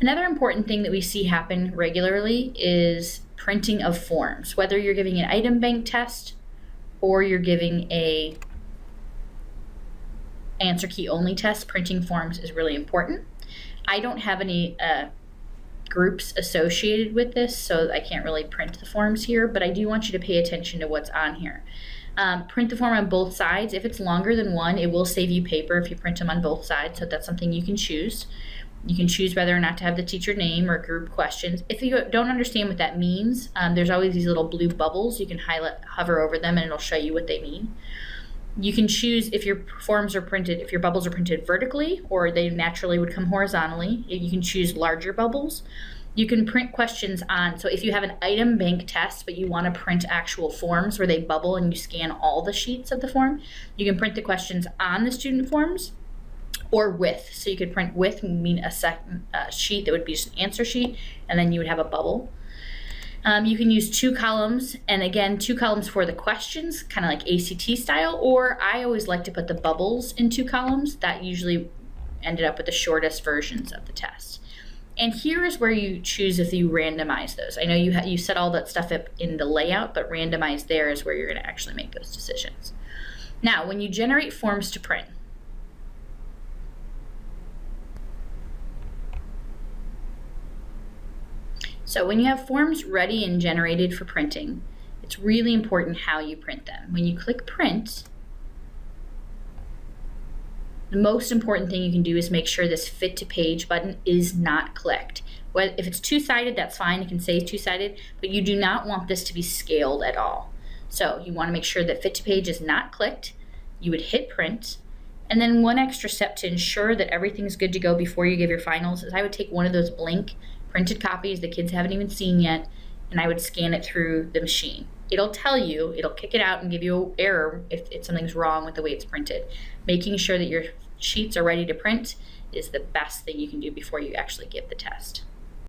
Another important thing that we see happen regularly is printing of forms. Whether you're giving an item bank test or you're giving a answer key only test, printing forms is really important. I don't have any groups associated with this, so I can't really print the forms here, but I do want you to pay attention to what's on here. Print the form on both sides. If it's longer than one, it will save you paper if you print them on both sides, so that's something you can choose. You can choose whether or not to have the teacher name or group questions. If you don't understand what that means, there's always these little blue bubbles. You can hover over them and it'll show you what they mean. You can choose if your forms are printed, if your bubbles are printed vertically or they naturally would come horizontally. You can choose larger bubbles. You can print questions on, so if you have an item bank test but you want to print actual forms where they bubble and you scan all the sheets of the form, you can print the questions on the student forms or with. So you could print with, mean a second sheet that would be just an answer sheet, and then you would have a bubble. You can use 2 columns, and again, 2 columns for the questions, kind of like ACT style, or I always like to put the bubbles in 2 columns. That usually ended up with the shortest versions of the test. And here is where you choose if you randomize those. I know you set all that stuff up in the layout, but randomize there is where you're going to actually make those decisions. Now, when you generate forms to print, so when you have forms ready and generated for printing, it's really important how you print them. When you click print, the most important thing you can do is make sure this fit to page button is not clicked. If it's two-sided, that's fine. You can say two-sided, but you do not want this to be scaled at all. So you want to make sure that fit to page is not clicked. You would hit print. And then one extra step to ensure that everything's good to go before you give your finals is I would take one of those blank printed copies the kids haven't even seen yet, and I would scan it through the machine. It'll tell you, it'll kick it out and give you an error if something's wrong with the way it's printed. Making sure that your sheets are ready to print is the best thing you can do before you actually give the test.